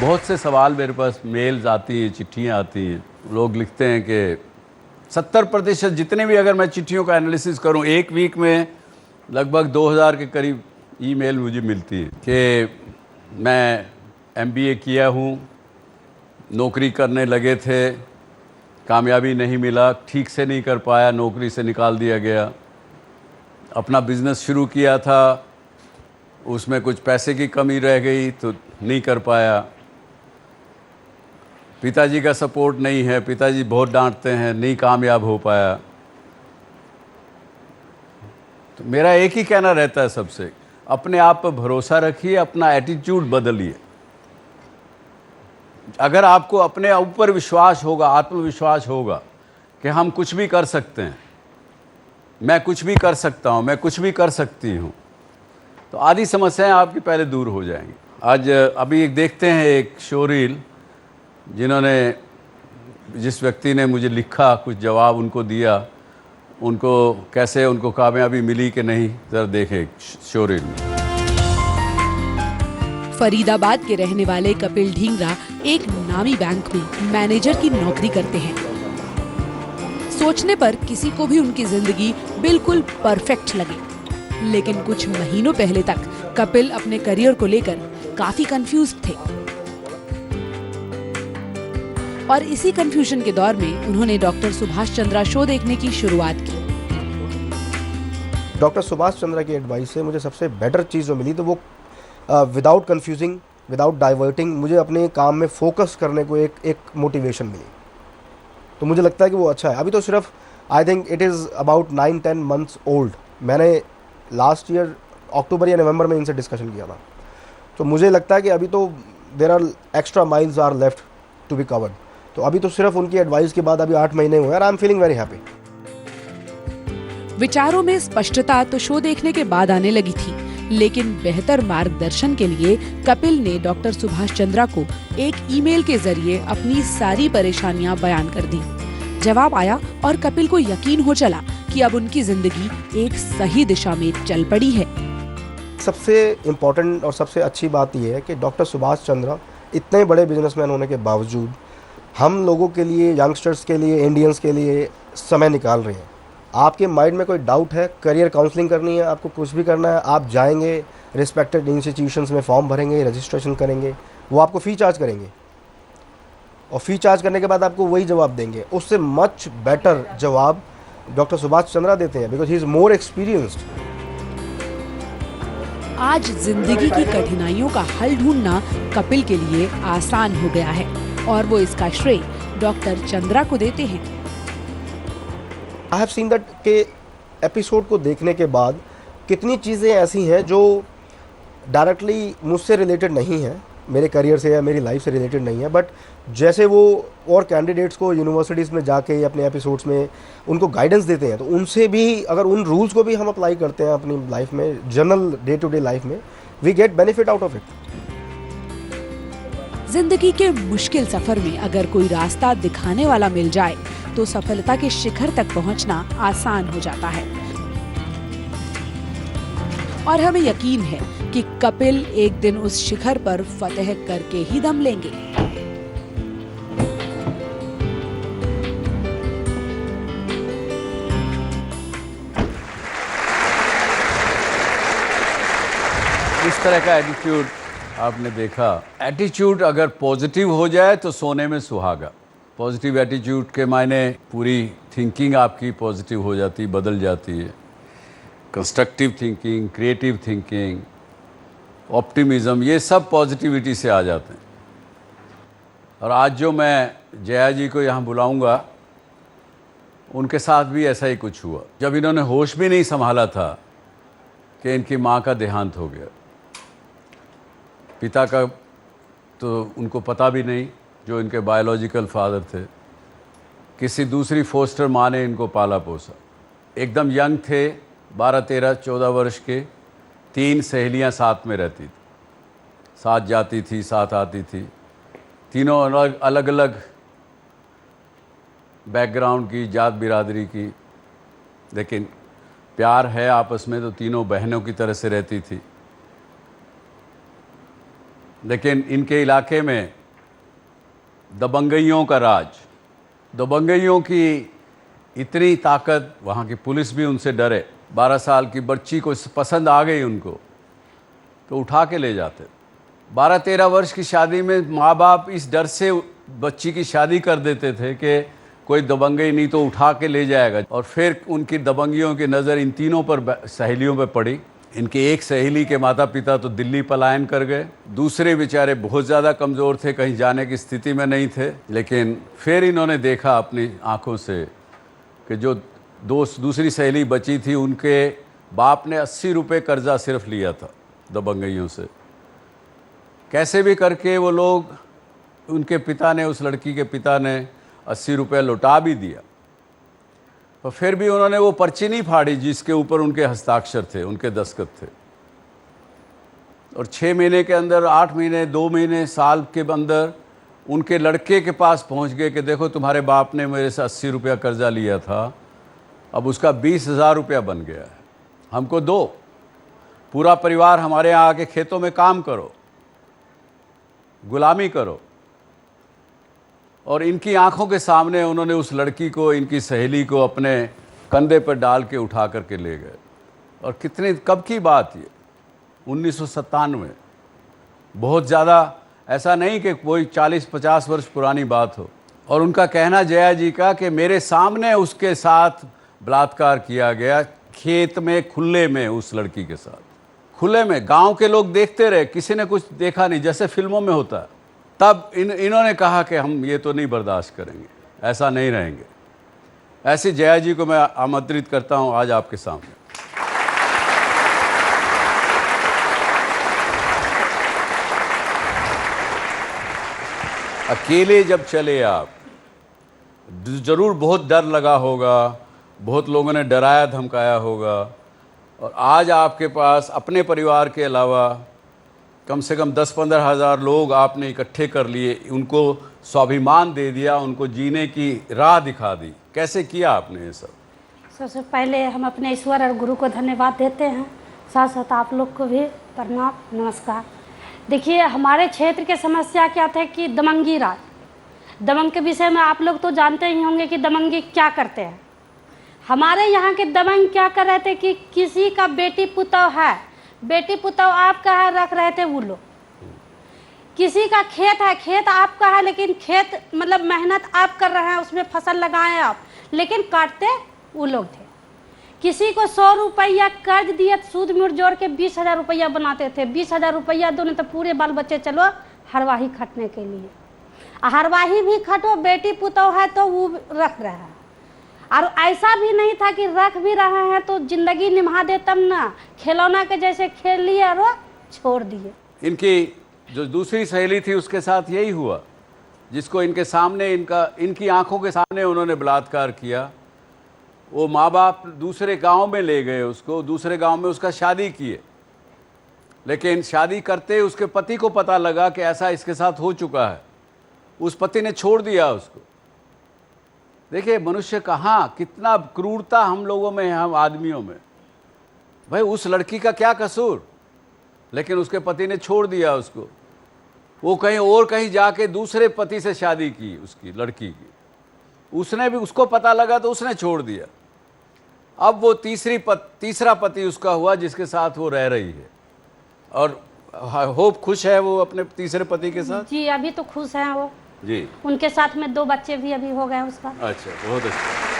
बहुत से सवाल मेरे पास मेल्स आती हैं, चिट्ठियाँ आती हैं। लोग लिखते हैं कि 70% जितने भी अगर मैं चिट्ठियों का एनालिसिस करूं, एक वीक में लगभग 2000 के करीब ईमेल मुझे मिलती है कि मैं MBA किया हूं, नौकरी करने लगे थे, कामयाबी नहीं मिला, ठीक से नहीं कर पाया, नौकरी से निकाल दिया गया। अपना बिज़नेस शुरू किया था, उसमें कुछ पैसे की कमी रह गई तो नहीं कर पाया। पिताजी का सपोर्ट नहीं है, पिताजी बहुत डांटते हैं, नहीं कामयाब हो पाया। तो मेरा एक ही कहना रहता है सबसे, अपने आप पर भरोसा रखिए, अपना एटीट्यूड बदलिए। अगर आपको अपने ऊपर विश्वास होगा, आत्मविश्वास होगा कि हम कुछ भी कर सकते हैं, मैं कुछ भी कर सकता हूं, मैं कुछ भी कर सकती हूं, तो आधी समस्याएं आपकी पहले दूर हो जाएंगी। आज अभी एक देखते हैं एक शोरील, जिस व्यक्ति ने मुझे लिखा, कुछ जवाब उनको दिया, उनको कैसे उनको कामयाबी मिली कि नहीं, जरा देखें शोरील में। फरीदाबाद के रहने वाले कपिल ढींगरा एक नामी बैंक में मैनेजर की नौकरी करते हैं। सोचने पर किसी को भी उनकी जिंदगी बिल्कुल परफेक्ट लगे, लेकिन कुछ महीनों पहले तक कपिल अपने करियर को लेकर काफी कंफ्यूज थे और इसी कंफ्यूजन के दौर में उन्होंने डॉक्टर सुभाष चंद्रा शो देखने की शुरुआत की। डॉक्टर सुभाष चंद्रा की एडवाइस से मुझे सबसे बेटर चीज़ जो मिली तो वो विदाउट कंफ्यूजिंग, विदाउट डाइवर्टिंग मुझे अपने काम में फोकस करने को एक मोटिवेशन मिली। तो मुझे लगता है कि वो अच्छा है। अभी तो सिर्फ I think it is about 9-10 months old. मैंने लास्ट ईयर अक्टूबर या नवंबर में इनसे डिस्कशन किया था। तो मुझे लगता है कि अभी तो there are extra miles are left to be covered. तो अभी तो सिर्फ उनकी एडवाइस के बाद अभी 8 महीने हुए और I am feeling very happy. विचारों में स्पष्टता तो शो देखने के बाद आने लगी थी, लेकिन बेहतर मार्गदर्शन के लिए कपिल ने डॉक्टर सुभाष चंद्रा को एक ईमेल के जरिए अपनी सारी परेशानियां बयान कर दी। जवाब आया और कपिल को यकीन हो चला कि अब उनकी जिंदगी एक सही दिशा में चल पड़ी है। सबसे इम्पोर्टेंट और सबसे अच्छी बात यह है कि डॉक्टर सुभाष चंद्रा इतने बड़े बिजनेसमैन होने के बावजूद हम लोगों के लिए, यंगस्टर्स के लिए, इंडियंस के लिए समय निकाल रहे हैं। आपके माइंड में कोई डाउट है, करियर काउंसलिंग करनी है, आपको कुछ भी करना है, आप जाएंगे रिस्पेक्टेड इंस्टीट्यूशंस में फॉर्म भरेंगे, रजिस्ट्रेशन करेंगे, वो आपको फ़ी चार्ज करेंगे और फ़ी चार्ज करने के बाद आपको वही जवाब देंगे। उससे मच बेटर जवाब डॉक्टर सुभाष चंद्रा देते हैं because he is more experienced. आज जिंदगी की कठिनाइयों का हल ढूंढना कपिल के लिए आसान हो गया है और वो इसका श्रेय डॉक्टर चंद्रा को देते हैं। आई हैव सीन दैट के एपिसोड को देखने के बाद कितनी चीज़ें ऐसी हैं जो डायरेक्टली मुझसे रिलेटेड नहीं है, मेरे करियर से या मेरी लाइफ से रिलेटेड नहीं है, बट जैसे वो और कैंडिडेट्स को यूनिवर्सिटीज़ में जाके अपने एपिसोड्स में उनको गाइडेंस देते हैं, तो उनसे भी अगर उन रूल्स को भी हम अप्लाई करते हैं अपनी लाइफ में, general day to day life में, we get benefit out of it. जिंदगी के मुश्किल सफर में अगर कोई रास्ता दिखाने वाला मिल जाए तो सफलता के शिखर तक पहुंचना आसान हो जाता है और हमें यकीन है कि कपिल एक दिन उस शिखर पर फतह करके ही दम लेंगे। इस तरह का एटीट्यूड आपने देखा। एटीट्यूड अगर पॉजिटिव हो जाए तो सोने में सुहागा। पॉजिटिव एटीट्यूड के मायने पूरी थिंकिंग आपकी पॉजिटिव हो जाती, बदल जाती है। Constructive thinking, creative thinking, optimism, ये सब पॉजिटिविटी से आ जाते हैं। और आज जो मैं जया जी को यहाँ बुलाऊंगा, उनके साथ भी ऐसा ही कुछ हुआ। जब इन्होंने होश भी नहीं संभाला था कि इनकी माँ का देहांत हो गया। पिता का तो उनको पता भी नहीं, जो इनके बायोलॉजिकल फादर थे। किसी दूसरी फोस्टर माँ ने इनको पाला पोसा। एकदम यंग थे, 12, 13, 14 वर्ष के। 3 सहेलियाँ साथ में रहती थी, साथ जाती थी, साथ आती थी। तीनों अलग अलग बैकग्राउंड की, जात बिरादरी की, लेकिन प्यार है आपस में, तो तीनों बहनों की तरह से रहती थी। लेकिन इनके इलाके में दबंगइयों का राज, दबंगइयों की इतनी ताकत, वहाँ की पुलिस भी उनसे डरे। 12 साल की बच्ची को पसंद आ गई उनको तो उठा के ले जाते। 12-13 वर्ष की शादी में माँ बाप इस डर से बच्ची की शादी कर देते थे कि कोई दबंगई नहीं तो उठा के ले जाएगा। और फिर उनकी दबंगियों की नज़र इन तीनों पर सहेलियों पर पड़ी। इनकी एक सहेली के माता पिता तो दिल्ली पलायन कर गए, दूसरे बेचारे बहुत ज़्यादा कमज़ोर थे, कहीं जाने की स्थिति में नहीं थे। लेकिन फिर इन्होंने देखा अपनी आंखों से कि जो दूसरी सहेली बची थी उनके बाप ने 80 रुपये कर्जा सिर्फ लिया था दबंगइयों से। कैसे भी करके वो लोग, उनके पिता ने, उस लड़की के पिता ने 80 रुपये लौटा भी दिया। और फिर भी उन्होंने वो पर्ची नहीं फाड़ी जिसके ऊपर उनके हस्ताक्षर थे, उनके दस्तखत थे। और 6 महीने के अंदर, 8 महीने, 2 महीने, साल के अंदर उनके लड़के के पास पहुंच गए कि देखो तुम्हारे बाप ने मेरे से 80 रुपया कर्जा लिया था, अब उसका 20,000 रुपया बन गया है, हमको दो, पूरा परिवार हमारे यहाँ आके खेतों में काम करो, गुलामी करो। और इनकी आंखों के सामने उन्होंने उस लड़की को, इनकी सहेली को अपने कंधे पर डाल के उठा करके ले गए। और कितने, कब की बात ये, 1997, बहुत ज़्यादा ऐसा नहीं कि कोई 40-50 वर्ष पुरानी बात हो। और उनका कहना जया जी का कि मेरे सामने उसके साथ बलात्कार किया गया, खेत में, खुले में, उस लड़की के साथ खुले में। गांव के लोग देखते रहे, किसी ने कुछ देखा नहीं, जैसे फिल्मों में होता है। तब इन्होंने कहा कि हम ये तो नहीं बर्दाश्त करेंगे, ऐसा नहीं रहेंगे। ऐसी जया जी को मैं आमंत्रित करता हूं आज आपके सामने। अकेले जब चले आप, ज़रूर बहुत डर लगा होगा, बहुत लोगों ने डराया धमकाया होगा। और आज आपके पास अपने परिवार के अलावा कम से कम 10-15 हज़ार लोग आपने इकट्ठे कर लिए, उनको स्वाभिमान दे दिया, उनको जीने की राह दिखा दी। कैसे किया आपने ये सब? सबसे पहले हम अपने ईश्वर और गुरु को धन्यवाद देते हैं, साथ साथ आप लोग को भी प्रणाम, नमस्कार। देखिए, हमारे क्षेत्र के समस्या क्या थे कि दबंगी राज, दबंग के विषय में आप लोग तो जानते ही होंगे कि दबंगी क्या करते हैं। हमारे यहाँ के दबंग क्या कर रहे थे कि किसी का बेटी पुतौ है, बेटी पुतौ आपका है, रख रहे थे वो लोग। किसी का खेत है, खेत आपका है, लेकिन खेत मतलब मेहनत आप कर रहे हैं, उसमें फसल लगाएं आप, लेकिन काटते वो लोग थे। किसी को 100 रुपया कर्ज दिए, सूद मूर जोड़ के 20,000 रुपया बनाते थे। 20,000 रुपया दो नहीं तो पूरे बाल बच्चे चलो हरवाही खटने के लिए। हरवाही भी खटो, बेटी पुतौ है तो वो रख रहा है। और ऐसा भी नहीं था कि रख भी रहे हैं तो जिंदगी निभा दे, तब ना खिलौना के जैसे खेल लिए और छोड़ दिए। इनकी जो दूसरी सहेली थी उसके साथ यही हुआ, जिसको इनके सामने, इनकी आंखों के सामने उन्होंने बलात्कार किया। वो माँ बाप दूसरे गांव में ले गए उसको, दूसरे गांव में उसका शादी किए। लेकिन शादी करते उसके पति को पता लगा कि ऐसा इसके साथ हो चुका है, उस पति ने छोड़ दिया उसको। देखिए मनुष्य कहाँ, कितना क्रूरता हम लोगों में है, हम आदमियों में। भाई उस लड़की का क्या कसूर, लेकिन उसके पति ने छोड़ दिया उसको। वो कहीं और कहीं जाके दूसरे पति से शादी की, उसकी लड़की की। उसने भी, उसको पता लगा तो उसने छोड़ दिया। अब वो तीसरा पति उसका हुआ जिसके साथ वो रह रही है। और होप खुश है वो अपने तीसरे पति के साथ? जी अभी तो खुश हैं वो जी। उनके साथ में 2 बच्चे भी अभी हो गए उसका। अच्छा, बहुत अच्छा।